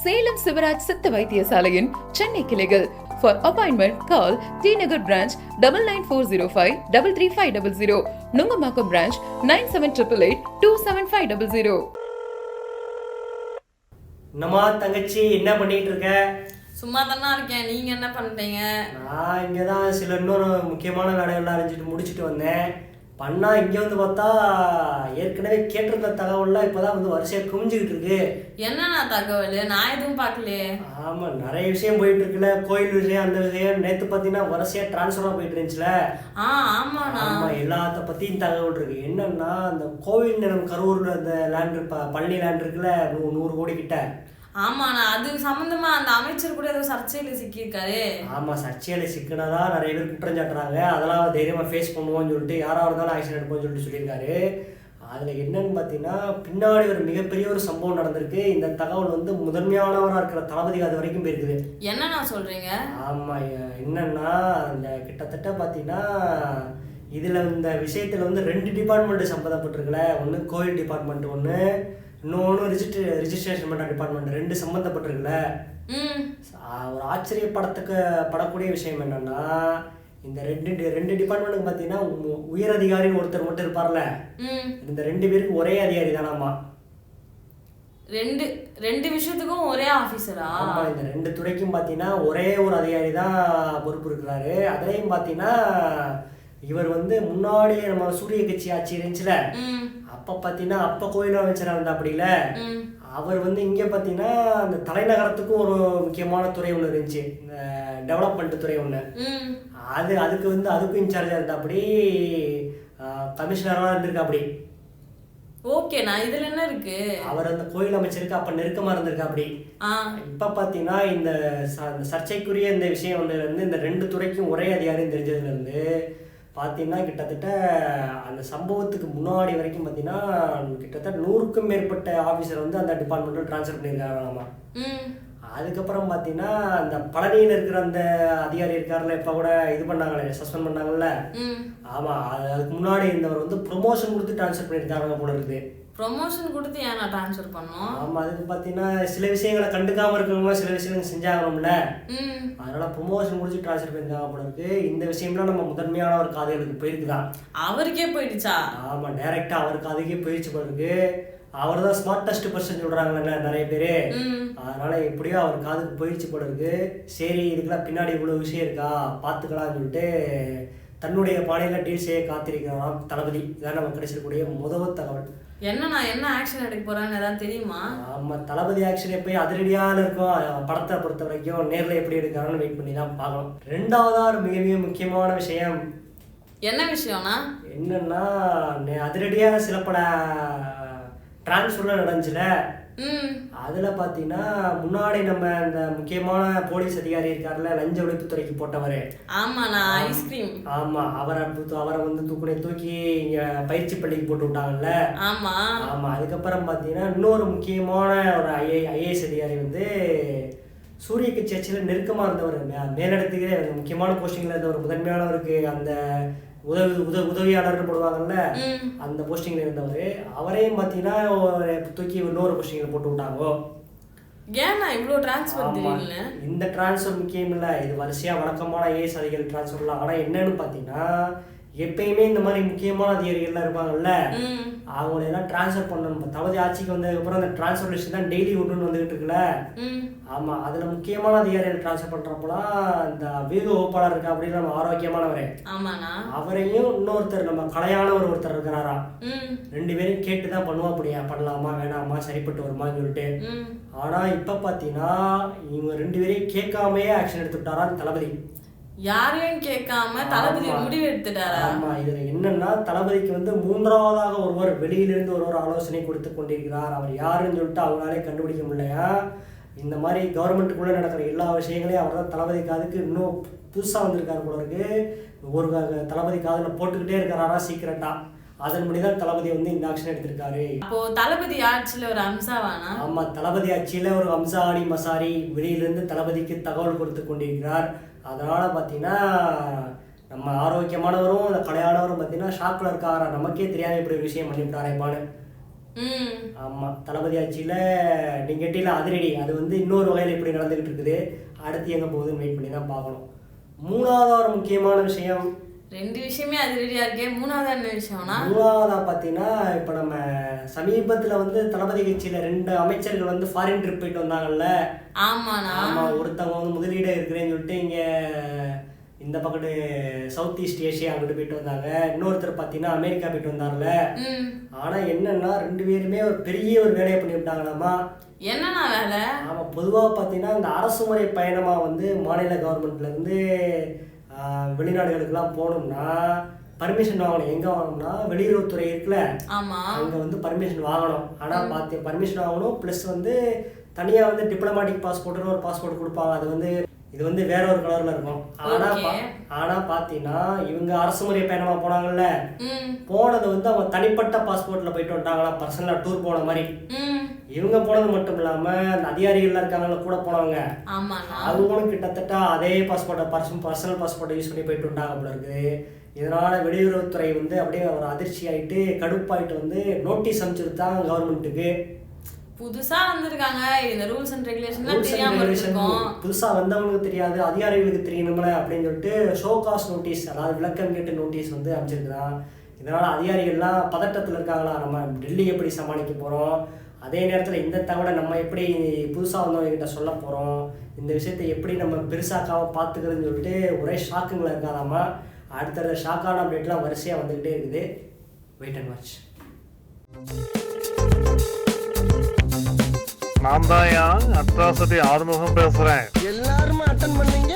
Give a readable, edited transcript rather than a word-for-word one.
சேலம் சிவராஜ் சித்த வைத்தியசாலையின் சென்னை கிளைகள். For appointment, call T Nagar branch 9940533500, Nungamakam branch 9788827500. என்னம்மா தங்கச்சி என்ன பண்ணிட்டு இருக்க? சும்மா தானே இருக்கேன். நீங்க என்ன பண்றீங்க? நான் இங்கே தான் சில இன்னொரு முக்கியமான வேலைகள்லாம் அரைஞ்சிட்டு முடிச்சுட்டு வந்தேன். பண்ணா இங்கே வந்து பார்த்தா ஏற்கனவே கேட்டிருந்த தகவல்லாம் இப்போதான் வந்து வரிசையாக குமிஞ்சுக்கிட்டு இருக்கு. என்னண்ணா தகவல்? நான் எதுவும் பார்க்கலையே. ஆமாம், நிறைய விஷயம் போயிட்டு இருக்குல்ல. கோயில் விஷயம், அந்த விஷயம். நேற்று பார்த்தீங்கன்னா வரிசையாக டிரான்ஸ்ஃபராக போயிட்டு இருந்துச்சுல. ஆமாண்ணா. ஆமாம், எல்லாத்த பற்றியும் தகவல் இருக்கு. என்னன்னா அந்த கோவில் நிலம் கரூரில் அந்த லேண்ட் பழனி லேண்ட் இருக்குல்ல, 100 கோடி கிட்ட. ஆமாண்ணா, அது சம்பந்தமா அந்த அமைச்சர் கூட ஏதோ சர்ச்சையில சிக்கியிருக்காரு. ஆமாம், சர்ச்சையில் சிக்கினதா நிறைய பேர் குற்றம் சாட்டுறாங்க. அதெல்லாம் தைரியமாக ஃபேஸ் பண்ணுவோம்னு சொல்லிட்டு யாராக இருந்தாலும் ஆக்ஷன் எடுப்போம்னு சொல்லியிருக்காரு. அதில் என்னன்னு பார்த்தீங்கன்னா பின்னாடி ஒரு மிகப்பெரிய ஒரு சம்பவம் நடந்திருக்கு. இந்த தகவல் வந்து முதன்மையானவராக இருக்கிற தளபதி அது வரைக்கும் போயிருக்குது. என்னண்ணா சொல்றீங்க? ஆமாம், என்னன்னா அந்த கிட்டத்தட்ட பார்த்தீங்கன்னா இதில் இந்த விஷயத்தில் வந்து 2 டிபார்ட்மெண்ட் சம்மந்தப்பட்டிருக்குல்ல. ஒன்று கோயில் டிபார்ட்மெண்ட், ஒன்று இன்னொன்று ரிஜிஸ்ட்ரேஷன் பண்ணுற டிபார்ட்மெண்ட், 2 சம்மந்தப்பட்டிருக்குல்ல. ஒரு படக்கூடிய விஷயம் என்னன்னா இந்த ரெண்டு டிபார்ட்மெண்ட்டுக்கு பார்த்தீங்கன்னா உயர் அதிகாரின்னு ஒருத்தர் மட்டும் இருப்பார்ல. இந்த 2 பேருக்கு ஒரே அதிகாரி தானாமா. ரெண்டு விஷயத்துக்கும் ஒரே ஆஃபீஸரா? ஆமாம், இந்த 2 துறைக்கும் பார்த்தீங்கன்னா ஒரே ஒரு அதிகாரி தான் பொறுப்பு இருக்கிறாரு. அதுலேயும் பார்த்தீங்கன்னா இவர் வந்து முன்னாடி நம்ம சூரிய கட்சி ஆட்சி இருந்துச்சுல, அப்போ பார்த்தீங்கன்னா அப்போ கோயில் அமைச்சராக இருந்தா அப்படில. அவர் வந்து இங்கே பார்த்தீங்கன்னா அந்த தலைநகரத்துக்கும் ஒரு முக்கியமான துறை ஒன்று இருந்துச்சு, இந்த டெவலப்மெண்ட் துறை ஒன்று. அதுக்கும் இன்சார்ஜாக இருந்தா அப்படி, கமிஷனராக இருந்திருக்கா அப்படி. ஓகேண்ணா, இதுல என்ன இருக்கு? அவர் அந்த கோயில் அமைச்சருக்கு அப்ப நெருக்கமா இருந்திருக்கா அப்படி. இப்ப பாத்தீங்கன்னா இந்த சர்ச்சைக்குரிய இந்த விஷயம் வந்து இந்த 2 துறைக்கும் ஒரே அதிகாரம் தெரிஞ்சதுல இருந்து பாத்தீங்கன்னா கிட்டத்தட்ட அந்த சம்பவத்துக்கு முன்னாடி வரைக்கும் பாத்தீங்கன்னா கிட்டத்தட்ட 100க்கும் மேற்பட்ட ஆபீசர் வந்து அந்த டிபார்ட்மெண்ட்ல டிரான்ஸ்ஃபர் பண்ணியிருக்காங்களாமா. அதுக்கப்புறம் பார்த்தீங்கன்னா அந்த பழனியில் இருக்கிற அந்த அதிகாரி இருக்காருல்ல, இப்போ கூட இது பண்ணாங்களே, சஸ்பெண்ட் பண்ணாங்கல்ல. ஆமாம், அதுக்கு முன்னாடி இருந்தவர் வந்து ப்ரொமோஷன் கொடுத்து ட்ரான்ஸ்ஃபர் பண்ணியிருக்காங்க போல இருக்குது. ப்ரொமோஷன் கொடுத்து ஏன் நான் ட்ரான்ஸ்ஃபர் பண்ணோம்? ஆமாம், அதுக்கு பார்த்தீங்கன்னா சில விஷயங்களை கண்டுக்காமல் இருக்கிறவங்க சில விஷயங்கள் செஞ்சாகணும்ல. அதனால ப்ரொமோஷன் முடிச்சு ட்ரான்ஸ்ஃபர் பண்ணியிருக்காங்க போல இருக்கு. இந்த விஷயம்லாம் நம்ம முதன்மையான ஒரு காதுகளுக்கு போயிருக்குதான். அவருக்கே போயிடுச்சா? ஆமாம், டைரெக்டாக அவருக்கு அதுக்கே போயிடுச்சு போல இருக்கு. அவர் தான் ஸ்மார்ட்டஸ்ட் பர்சன் சொல்கிறாங்கல்ல நிறைய பேர். அதனால எப்படியோ அவர் காதுக்கு போயிடுச்சு போல இருக்கு. சரி, இதுக்கெல்லாம் பின்னாடி இவ்வளோ விஷயம் இருக்கா பார்த்துக்கலாம்னு சொல்லிட்டு தன்னுடைய பாணியில் டீல் செய்ய காத்திருக்கிறாராம் தளபதி. இதான் நம்ம கிடைச்சிருக்கூடிய முதல் தகவல். என்ன ஆக்ஷன் எடுக்க போறான்னு ஏதாவது தெரியுமா? ஆமாம், தளபதி ஆக்ஷன் எப்பயும் அதிரடியாக இருக்கும். படத்தை பொறுத்த வரைக்கும் நேரில் எப்படி எடுக்கிறான்னு வெயிட் பண்ணி தான் பார்க்கணும். 2வது மிக மிக முக்கியமான விஷயம் என்ன விஷயம்னா என்னன்னா அதிரடியாக சில பல டிரான்ஸ்ஃபர்லாம் நடந்துச்சுல. அதில் பார்த்தீங்கன்னா முன்னாடி நம்ம இந்த முக்கியமான போலீஸ் அதிகாரி இருக்காருல்ல, லஞ்ச ஒழிப்புத்துறைக்கு போட்டவர். ஆமாம், அவரை வந்து தூக்கி இங்கே பயிற்சி பள்ளிக்கு போட்டு விட்டாங்கல்ல. ஆமாம், அதுக்கப்புறம் பார்த்தீங்கன்னா இன்னொரு முக்கியமான ஒரு ஐஏஎஸ் அதிகாரி வந்து சூரிய கட்சி ஆட்சியில் நெருக்கமாக இருந்தவர், மேலிடத்துக்கு முக்கியமான போஸ்டிங்கில் இருந்தவர், முதன்மையானவருக்கு அந்த உதவியாளர்னு போடுவாங்கல்ல, அந்த போஸ்டிங்ல இருந்தவர். அவரையும் பார்த்தீங்கன்னா தூக்கி இன்னொரு போஸ்டிங்ல போட்டு விட்டாங்க. இந்த டிரான்ஸ்ஃபர் முக்கியம் இல்லை, இது வரிசையா வழக்கமான ஐஏஎஸ் அதிகாரி டிரான்ஸ்ஃபர்லாம். ஆனால் என்னன்னு பார்த்தீங்கன்னா எப்பயுமே இந்த மாதிரி முக்கியமான அதிகாரிகள்லாம் இருப்பாங்கல்ல, அவங்களெல்லாம் டிரான்ஸ்ஃபர் பண்ணணும். தளபதி ஆட்சிக்கு வந்ததுக்கப்புறம் அந்த டிரான்ஸ்ஃபர் லிஸ்ட் தான் டெய்லி ஒன்றுன்னு வந்துகிட்டு இருக்குல்ல. ஆமாம், அதில் முக்கியமான அதிகாரிகள் டிரான்ஸ்ஃபர் பண்ணுறப்போலாம் இந்த வீக வகுப்பாளர் இருக்கா அப்படின்னு நம்ம ஆரோக்கியமானவரே, அவரையும் இன்னொருத்தர் நம்ம கலையானவர் ஒருத்தர் இருக்கிறாரா, 2 பேரும் கேட்டு தான் பண்ணுவா. அப்படியா பண்ணலாமா வேணாமா சரிப்பட்டு வருமான்னு சொல்லிட்டு. ஆனால் இப்போ பார்த்தீங்கன்னா இவங்க 2 பேரையும் கேட்காமையே ஆக்ஷன் எடுத்துட்டாராம் தளபதி. யாரையும் கேட்காம தளபதி முடிவு எடுத்துட்டாரா? ஆமா, இதுல என்னன்னா தளபதிக்கு வந்து 3வதாக ஒருவர் வெளியிலிருந்து ஒருவர் ஆலோசனை கொடுத்து கொண்டிருக்கிறார். அவர் யாருன்னு சொல்லிட்டு அவங்களாலே கண்டுபிடிக்க முடியலையா. இந்த மாதிரி கவர்மெண்ட்டுக்குள்ள நடக்கிற எல்லா விஷயங்களையும் அவர் தான் தளபதி காதுக்கு இன்னும் புதுசா வந்திருக்காரு போல இருக்கு. ஒரு தளபதி காதுல போட்டுக்கிட்டே இருக்கிறாரா சீக்கிரட்டா. அதன்படிதான் தளபதி வந்து இந்த ஆக்ஷன் எடுத்திருக்காரு. அப்போ தளபதி ஆட்சியில ஒரு அம்சாவானா? ஆமா, தளபதி ஆட்சியில ஒரு அம்சாரி மசாரி வெளியிலிருந்து தளபதிக்கு தகவல் கொடுத்து கொண்டிருக்கிறார். அதனால பார்த்தீங்கன்னா நம்ம ஆரோக்கியமானவரும் அந்த கலையானவரும் பார்த்தீங்கன்னா ஷாக்கில் இருக்காரா, நமக்கே தெரியாமல் இப்படி ஒரு விஷயம் பண்ணிவிட்டாரேப்பான்னு. ஆமாம், தளபதி ஆட்சியில் நீங்கள் கேட்டீங்களா அதிரடி, அது வந்து இன்னொரு வகையில் இப்படி நடந்துக்கிட்டு இருக்குது. அடுத்து எங்கே போகுதுன்னு வெயிட் பண்ணி தான் பார்க்கணும். மூணாவது ஒரு முக்கியமான விஷயம், 2 விஷயமே அதிரடியா இருக்கே, மூணாவது என்ன விஷயம்னா மூணாவதா பார்த்தீங்கன்னா இப்போ நம்ம சமீபத்தில் வந்து தளபதி கட்சியில் 2 அமைச்சர்கள் வந்து ஃபாரின் ட்ரிப் போயிட்டு வந்தாங்கல்ல. ஆமாண்ணா. ஆமாம், ஒருத்தவங்க வந்து முதலீடு இருக்கிறேன்னு சொல்லிட்டு இங்கே இந்த பக்கத்து சவுத் ஈஸ்ட் ஏஷியா அங்கிட்டு போயிட்டு வந்தாங்க. இன்னொருத்தர் பார்த்தீங்கன்னா அமெரிக்கா போயிட்டு வந்தாங்கல்ல. ஆனால் என்னன்னா 2 பேருமே ஒரு பெரிய ஒரு வேலையை பண்ணி விட்டாங்களாமா. என்னன்னா வேலை? ஆமாம், பொதுவாக பார்த்தீங்கன்னா இந்த அரசு முறை பயணமாக வந்து மாநில கவர்மெண்ட்லேருந்து வெளிநாடுகளுக்கெல்லாம் போகணும்னா பர்மிஷன் வாங்கணும். எங்கே வாங்கணும்னா வெளியுறவுத்துறை இருக்குல்ல, அங்கே வந்து பர்மிஷன் வாங்கணும். ஆனால் பர்மிஷன் வாங்கணும், ப்ளஸ் வந்து தனியாக வந்து டிப்ளமேட்டிக் பாஸ்போர்ட்டுன்னு ஒரு பாஸ்போர்ட் கொடுப்பாங்க. அது வந்து இது வந்து வேற ஒரு கலரில் இருக்கும். ஆனால் பார்த்தீங்கன்னா இவங்க அரசு முறை பயணமாக போனாங்கல்ல, போனது வந்து அவங்க தனிப்பட்ட பாஸ்போர்ட்டில் போயிட்டு வந்துட்டாங்களா, பர்சனலாக டூர் போன மாதிரி. இவங்க போனது மட்டும் இல்லாமல் அந்த அதிகாரிகள்லாம் இருக்காங்கள கூட போனவங்க, அவங்களும் கிட்டத்தட்ட அதே பாஸ்போர்ட்டை பர்சனல் பாஸ்போர்ட்டை யூஸ் பண்ணி போயிட்டு வந்துட்டாங்க போல இருக்குது. இதனால் வெளியுறவுத்துறை வந்து அப்படியே ஒரு அதிர்ச்சி ஆகிட்டு கடுப்பாயிட்டு வந்து நோட்டீஸ் அனுப்பிச்சுருத்தான் கவர்மெண்ட்டுக்கு. புதுசா வந்திருக்காங்க, இந்த ரூல்ஸ் அண்ட் ரெகுலேஷன்லாம் தெரியாம இருக்கும். புதுசா வந்தவங்களுக்கு தெரியாது, அதிகாரிகளுக்கு தெரியணும்ல அப்படின்னு சொல்லிட்டு ஷோகாஸ் நோட்டீஸ், அதாவது விளக்கம் கேட்டு நோட்டீஸ் வந்து அனுப்பிச்சிருக்கிறான். இதனால அதிகாரிகள்லாம் பதட்டத்தில் இருக்காங்களா, நம்ம டெல்லி எப்படி சமாளிக்க போகிறோம், அதே நேரத்தில் இந்த தகவலை நம்ம எப்படி புதுசாக வந்தவங்ககிட்ட சொல்ல போகிறோம், இந்த விஷயத்தை எப்படி நம்ம பெருசாக்காம பார்த்துக்கிறதுன்னு சொல்லிட்டு ஒரே ஷாக்குங்களை இருக்காதாமா. அடுத்த ஷாக்கான அப்டேட்லாம் வரிசையாக வந்துக்கிட்டே இருக்குது. Wait and watch. நான் தான் அட்ராசிட்டி ஆறுமுகம் பேசுறேன். எல்லாருமே அட்டன் பண்ணீங்க.